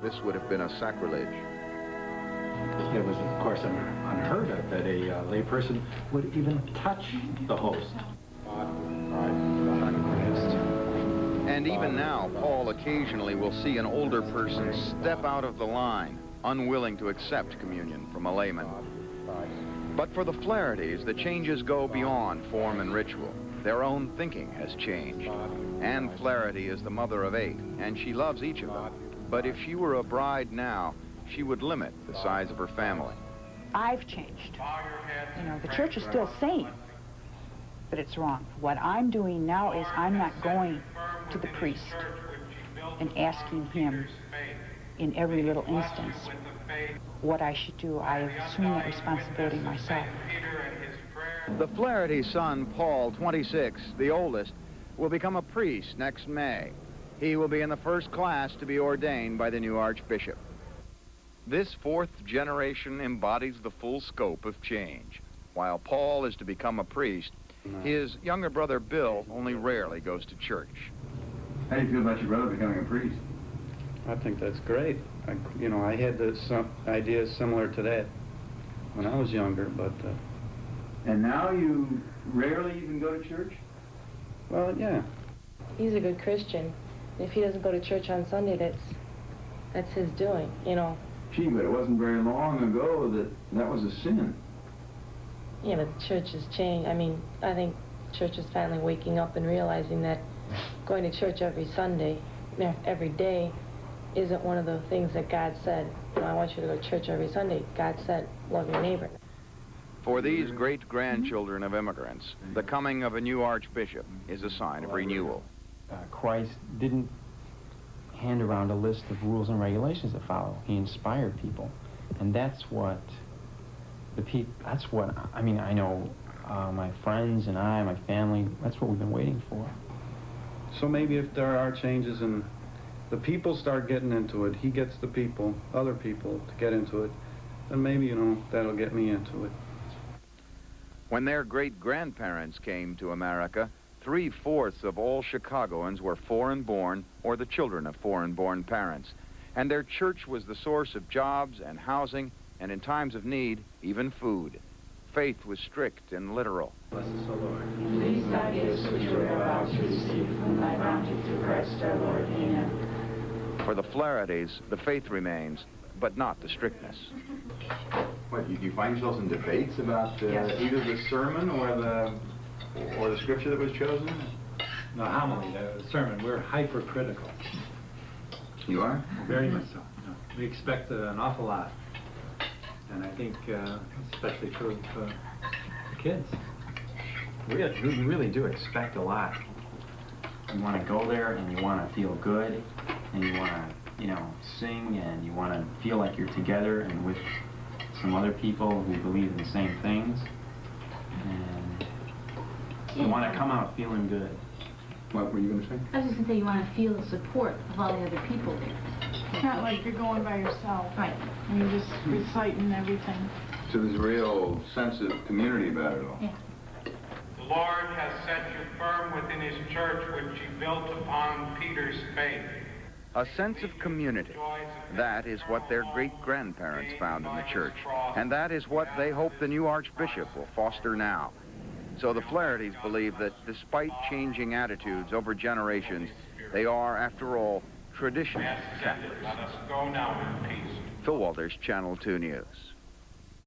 This would have been a sacrilege. It was, of course, unheard of that a layperson would even touch the host. And even now, Paul occasionally will see an older person step out of the line, unwilling to accept communion from a layman. But for the Flahertys, the changes go beyond form and ritual. Their own thinking has changed. Anne Flaherty is the mother of 8, and she loves each of them. But if she were a bride now, she would limit the size of her family. I've changed. You know, the church is still sane, but it's wrong. What I'm doing now is I'm not going to the priest and asking him in every little instance what I should do. I have assumed that responsibility myself. The Flaherty son, Paul, 26, the oldest, will become a priest next May. He will be in the first class to be ordained by the new archbishop. This 4th generation embodies the full scope of change. While Paul is to become a priest, his younger brother Bill only rarely goes to church. How do you feel about your brother becoming a priest? I think that's great. I had some ideas similar to that when I was younger, but... And now you rarely even go to church? Well, yeah. He's a good Christian. If he doesn't go to church on Sunday, that's his doing, you know. Gee, but it wasn't very long ago that was a sin. Yeah, but church has changed. I mean, I think church is finally waking up and realizing that going to church every Sunday, every day, isn't one of the things that God said. You know, I want you to go to church every Sunday. God said, love your neighbor. For these great-grandchildren of immigrants, the coming of a new archbishop is a sign of renewal. Christ didn't hand around a list of rules and regulations to follow. He inspired people. And that's what I mean, I know my friends and my family, that's what we've been waiting for. So maybe if there are changes and the people start getting into it, he gets the people, other people, to get into it, then maybe, that'll get me into it. When their great-grandparents came to America, 3/4 of all Chicagoans were foreign-born or the children of foreign-born parents. And their church was the source of jobs and housing, and in times of need, even food. Faith was strict and literal. Bless us, O Lord. Please thy gifts which we are about to receive from thy bounty through Christ our Lord. Amen. For the Flahertys, the faith remains, but not the strictness. What, you find yourselves in debates about either the sermon or the scripture that was chosen? The homily, the sermon, we're hypercritical. You are? Very much so. We expect an awful lot. And I think, especially for kids. We really do expect a lot. You want to go there and you want to feel good and you want to, sing and you want to feel like you're together and with some other people who believe in the same things. And you want to come out feeling good. What were you going to say? I was just going to say you want to feel the support of all the other people there. It's not like you're going by yourself. Right. And you're just reciting everything. So there's a real sense of community about it all. Yeah. The Lord has set you firm within his church, which he built upon Peter's faith. A sense of community. That is what their great-grandparents found in the church. And that is what they hope the new archbishop will foster now. So the Flahertys believe that despite changing attitudes over generations, they are, after all, traditional Catholics. Let us go now in peace. Phil Walters, Channel 2 News.